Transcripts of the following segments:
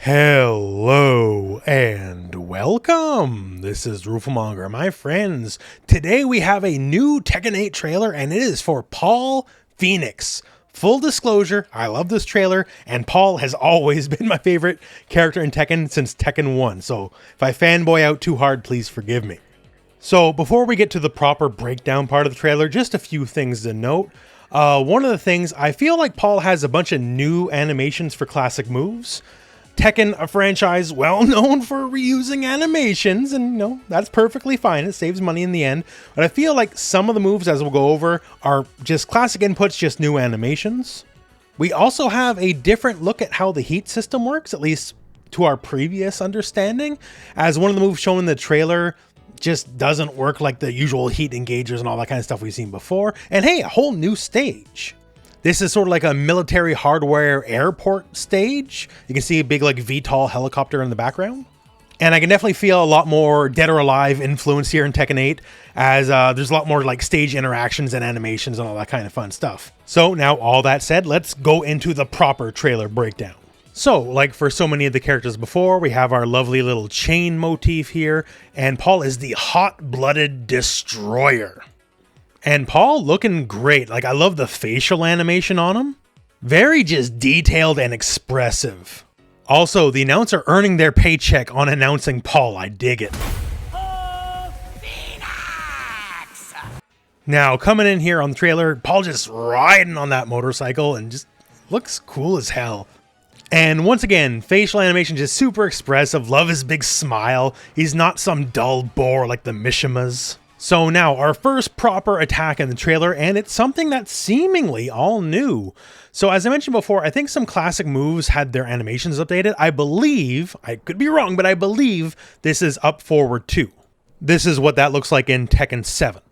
Hello and welcome. This is rooflemonger, my friends. Today we have a new Tekken 8 trailer and it is for Paul Phoenix. Full disclosure, I love this trailer and Paul has always been my favorite character in Tekken since Tekken 1. So if I fanboy out too hard, please forgive me. So before we get to the proper breakdown part of the trailer, just a few things to note. One of the things, I feel like Paul has a bunch of new animations for classic moves. Tekken, a franchise well known for reusing animations, and that's perfectly fine. It saves money in the end. But I feel like some of the moves, as we'll go over, are just classic inputs, just new animations. We also have a different look at how the heat system works, at least to our previous understanding, as one of the moves shown in the trailer just doesn't work like the usual heat engagers and all that kind of stuff we've seen before. And hey, a whole new stage. This is sort of like a military hardware airport stage. You can see a big like VTOL helicopter in the background. And I can definitely feel a lot more Dead or Alive influence here in Tekken 8 as there's a lot more like stage interactions and animations and all that kind of fun stuff. So now all that said, let's go into the proper trailer breakdown. So like for so many of the characters before, we have our lovely little chain motif here, and Paul is the hot-blooded destroyer. And Paul looking great. Like, I love the facial animation on him. Very just detailed and expressive. Also, the announcer earning their paycheck on announcing Paul. I dig it. Oh, Phoenix! Now, coming in here on the trailer, Paul just riding on that motorcycle and just looks cool as hell. And once again, facial animation just super expressive. Love his big smile. He's not some dull bore like the Mishimas. So now our first proper attack in the trailer, and it's something that's seemingly all new. So as I mentioned before, I think some classic moves had their animations updated. I believe, I could be wrong, but I believe this is up forward 2. This is what that looks like in Tekken 7.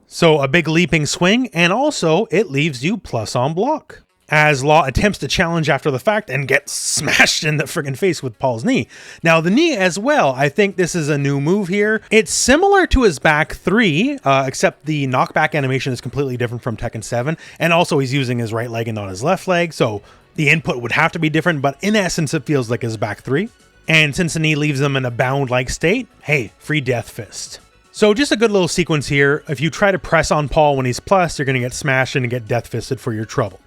So a big leaping swing, and also it leaves you plus on block, as Law attempts to challenge after the fact and gets smashed in the friggin' face with Paul's knee. Now the knee as well, I think this is a new move here. It's similar to his back 3, except the knockback animation is completely different from Tekken 7, and also he's using his right leg and not his left leg, so the input would have to be different, but in essence it feels like his back 3. And since the knee leaves him in a bound-like state, hey, free death fist. So just a good little sequence here. If you try to press on Paul when he's plus, you're going to get smashed and get death fisted for your trouble.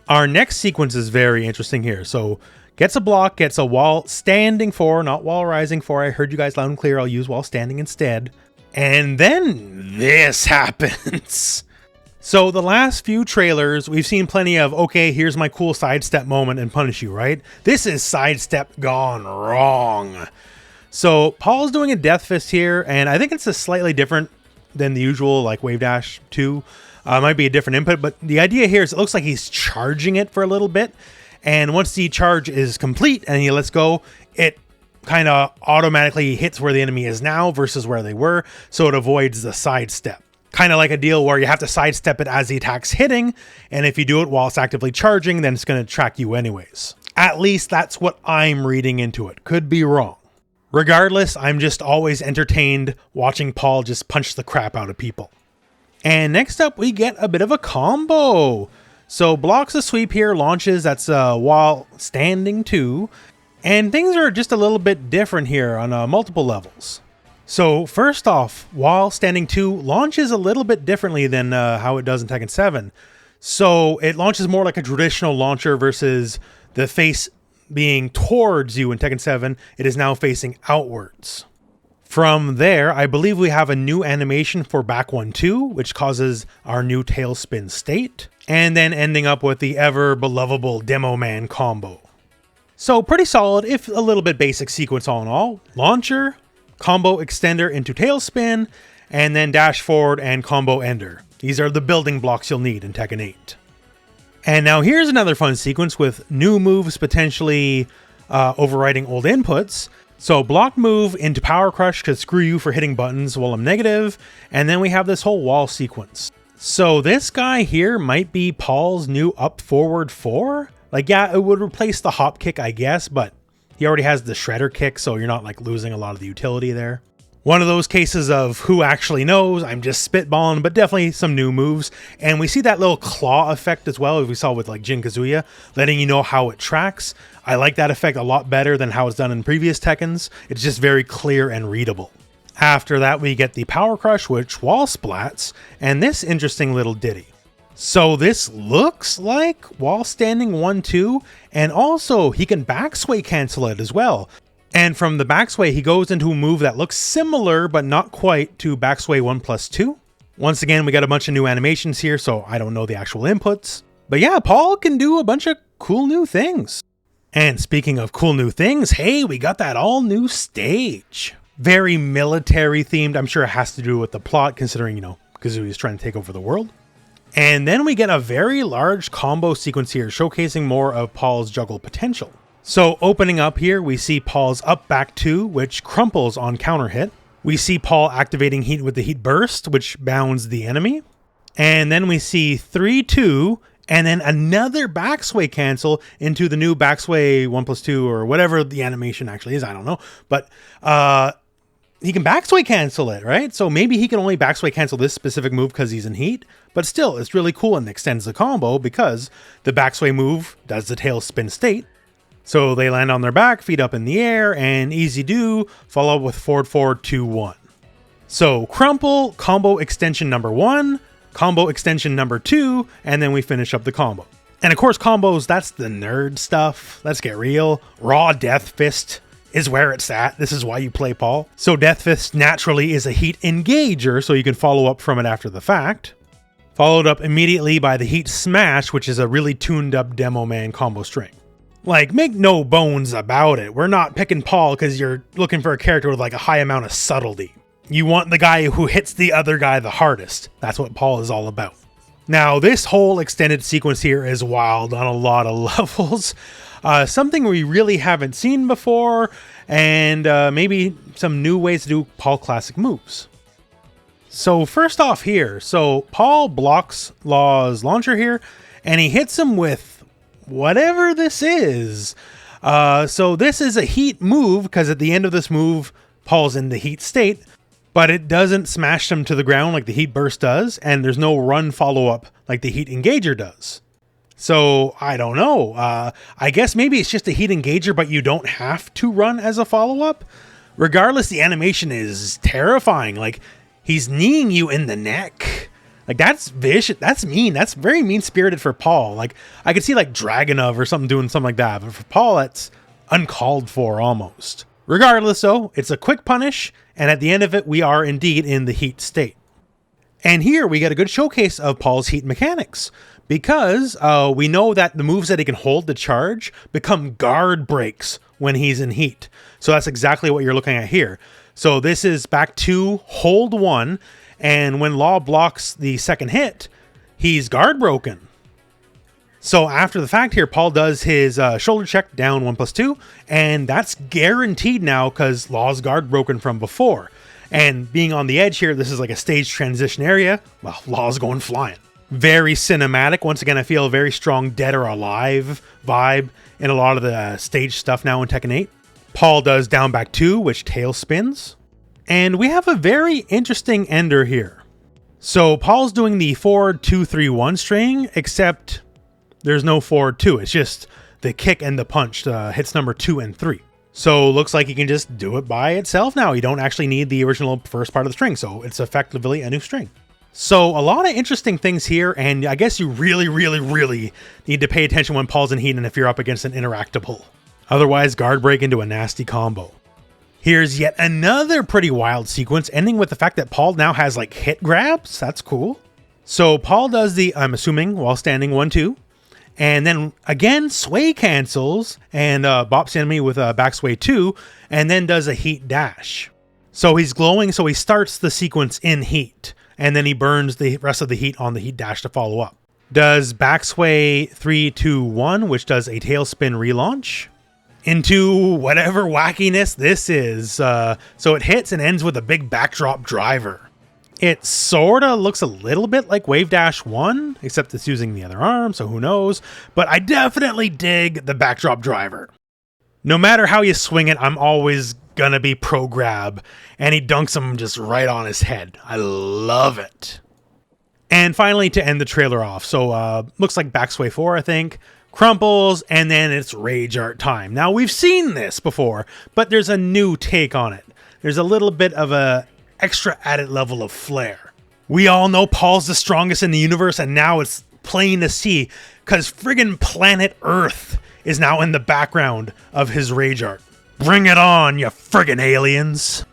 Our next sequence is very interesting here. So gets a block, gets a wall standing 4, not wall rising 4. I heard you guys loud and clear. I'll use wall standing instead. And then this happens. So the last few trailers, we've seen plenty of, okay, here's my cool sidestep moment and punish you, right? This is sidestep gone wrong. So Paul's doing a death fist here, and I think it's a slightly different than the usual like wave dash 2. Might be a different input, but the idea here is it looks like he's charging it for a little bit. And once the charge is complete and he lets go, it kind of automatically hits where the enemy is now versus where they were. So it avoids the sidestep. Kind of like a deal where you have to sidestep it as the attack's hitting. And if you do it while it's actively charging, then it's going to track you anyways. At least that's what I'm reading into it. Could be wrong. Regardless, I'm just always entertained watching Paul just punch the crap out of people. And next up, we get a bit of a combo. So blocks a sweep here, launches, that's while standing 2. And things are just a little bit different here on multiple levels. So first off, while standing 2 launches a little bit differently than how it does in Tekken 7. So it launches more like a traditional launcher versus the face being towards you in Tekken 7. It is now facing outwards. From there, I believe we have a new animation for back 1-2, which causes our new tailspin state, and then ending up with the ever belovable Demo Man combo. So pretty solid, if a little bit basic sequence all in all. Launcher, combo extender into tailspin, and then dash forward and combo ender. These are the building blocks you'll need in Tekken 8. And now here's another fun sequence with new moves potentially overriding old inputs. So block move into power crush to screw you for hitting buttons while I'm negative. And then we have this whole wall sequence. So this guy here might be Paul's new up forward 4. Like, yeah, it would replace the hop kick, I guess, but he already has the shredder kick, so you're not like losing a lot of the utility there. One of those cases of who actually knows, I'm just spitballing, but definitely some new moves. And we see that little claw effect as well, as we saw with like Jin-Kazuya, letting you know how it tracks. I like that effect a lot better than how it's done in previous Tekkens. It's just very clear and readable. After that, we get the Power Crush, which wall splats, and this interesting little ditty. So this looks like while standing 1-2, and also he can backsway cancel it as well. And from the backsway, he goes into a move that looks similar, but not quite, to backsway 1+2. Once again, we got a bunch of new animations here, so I don't know the actual inputs. But yeah, Paul can do a bunch of cool new things. And speaking of cool new things, hey, we got that all new stage. Very military themed. I'm sure it has to do with the plot, considering, you know, Kazuya's trying to take over the world. And then we get a very large combo sequence here, showcasing more of Paul's juggle potential. So opening up here, we see Paul's up back 2, which crumples on counter hit. We see Paul activating heat with the heat burst, which bounds the enemy. And then we see 3-2, and then another backsway cancel into the new backsway 1+2, or whatever the animation actually is, I don't know. But he can backsway cancel it, right? So maybe he can only backsway cancel this specific move because he's in heat. But still, it's really cool and extends the combo because the backsway move does the tail spin state. So they land on their back, feet up in the air, and easy do, follow up with forward 2-1. So crumple, combo extension number 1, combo extension number 2, and then we finish up the combo. And of course combos, that's the nerd stuff. Let's get real. Raw Death Fist is where it's at. This is why you play Paul. So Death Fist naturally is a heat engager, so you can follow up from it after the fact. Followed up immediately by the Heat Smash, which is a really tuned up Demo Man combo string. Like, make no bones about it. We're not picking Paul because you're looking for a character with like a high amount of subtlety. You want the guy who hits the other guy the hardest. That's what Paul is all about. Now, this whole extended sequence here is wild on a lot of levels. Something we really haven't seen before, and maybe some new ways to do Paul classic moves. So first off here, so Paul blocks Law's launcher here, and he hits him with whatever this is. So this is a heat move, because at the end of this move, Paul's in the heat state, but it doesn't smash him to the ground like the heat burst does, and there's no run follow-up like the heat engager does. So I don't know. I guess maybe it's just a heat engager, but you don't have to run as a follow-up. Regardless, the animation is terrifying. Like, he's kneeing you in the neck. Like, that's vicious. That's mean. That's very mean-spirited for Paul. Like, I could see, like, Dragunov or something doing something like that. But for Paul, that's uncalled for almost. Regardless, though, it's a quick punish. And at the end of it, we are indeed in the heat state. And here, we get a good showcase of Paul's heat mechanics. Because we know that the moves that he can hold to charge become guard breaks when he's in heat. So that's exactly what you're looking at here. So this is back 2, hold 1. And when Law blocks the second hit, he's guard broken. So after the fact here, Paul does his shoulder check down 1+2, and that's guaranteed now because Law's guard broken from before. And being on the edge here, this is like a stage transition area. Well, Law's going flying. Very cinematic. Once again, I feel a very strong Dead or Alive vibe in a lot of the stage stuff now in Tekken 8. Paul does down back 2, which tail spins. And we have a very interesting ender here. So Paul's doing the forward 2-3-1 string, except there's no forward 2. It's just the kick and the punch, hits number 2 and 3. So looks like you can just do it by itself now. You don't actually need the original first part of the string. So it's effectively a new string. So a lot of interesting things here. And I guess you really, really, really need to pay attention when Paul's in heat and if you're up against an interactable. Otherwise, guard break into a nasty combo. Here's yet another pretty wild sequence, ending with the fact that Paul now has like hit grabs. That's cool. So Paul does the, I'm assuming, while standing 1-2. And then again, sway cancels and bops the enemy with a back sway 2, and then does a heat dash. So he's glowing, so he starts the sequence in heat, and then he burns the rest of the heat on the heat dash to follow up. Does back sway 3-2-1, which does a tailspin relaunch into whatever wackiness this is. So it hits and ends with a big backdrop driver. It sort of looks a little bit like Wave Dash 1, except it's using the other arm, so who knows. But I definitely dig the backdrop driver. No matter how you swing it, I'm always gonna be pro grab. And he dunks him just right on his head. I love it. And finally, to end the trailer off, so looks like Backsway 4, I think, crumples, and then it's Rage Art time. Now, we've seen this before, but there's a new take on it. There's a little bit of a extra added level of flair. We all know Paul's the strongest in the universe, and now it's plain to see, because friggin' planet Earth is now in the background of his Rage Art. Bring it on, you friggin' aliens!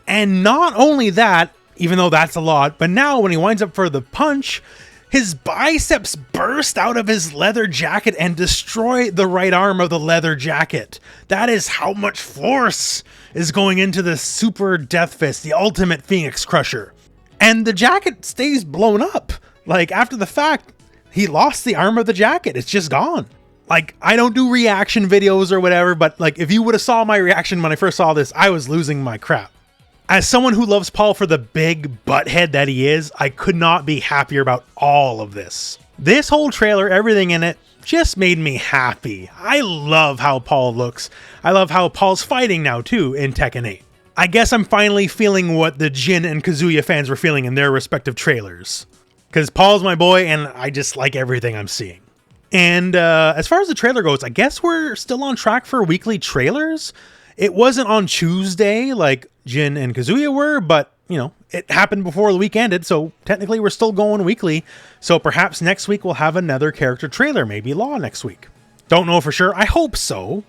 And not only that, even though that's a lot, but now when he winds up for the punch, his biceps burst out of his leather jacket and destroy the right arm of the leather jacket. That is how much force is going into the Super Death Fist, the ultimate Phoenix Crusher. And the jacket stays blown up. Like, after the fact, he lost the arm of the jacket. It's just gone. Like, I don't do reaction videos or whatever, but like, if you would have saw my reaction when I first saw this, I was losing my crap. As someone who loves Paul for the big butthead that he is, I could not be happier about all of this. This whole trailer, everything in it, just made me happy. I love how Paul looks. I love how Paul's fighting now too in Tekken 8. I guess I'm finally feeling what the Jin and Kazuya fans were feeling in their respective trailers. Because Paul's my boy and I just like everything I'm seeing. And as far as the trailer goes, I guess we're still on track for weekly trailers. It wasn't on Tuesday like Jin and Kazuya were, but, you know, it happened before the week ended, so technically we're still going weekly. So perhaps next week we'll have another character trailer, maybe Law next week. Don't know for sure. I hope so.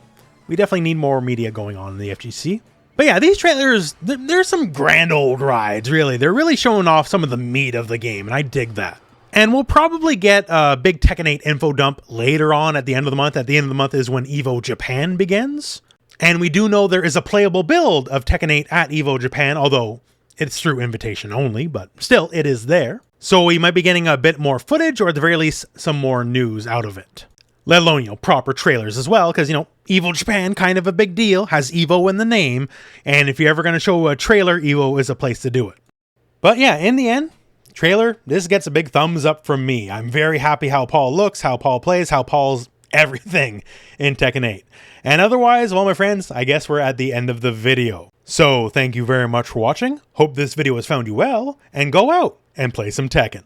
We definitely need more media going on in the FGC. But yeah, these trailers, they're some grand old rides, really. They're really showing off some of the meat of the game, and I dig that. And we'll probably get a big Tekken 8 info dump later on at the end of the month. At the end of the month is when EVO Japan begins. And we do know there is a playable build of Tekken 8 at EVO Japan, although it's through invitation only, but still, it is there. So we might be getting a bit more footage, or at the very least, some more news out of it. Let alone, you know, proper trailers as well, because, you know, EVO Japan, kind of a big deal, has EVO in the name, and if you're ever going to show a trailer, EVO is a place to do it. But yeah, in the end, trailer, this gets a big thumbs up from me. I'm very happy how Paul looks, how Paul plays, how Paul's everything in Tekken 8. And otherwise, well, my friends, I guess we're at the end of the video. So thank you very much for watching. Hope this video has found you well, and go out and play some Tekken.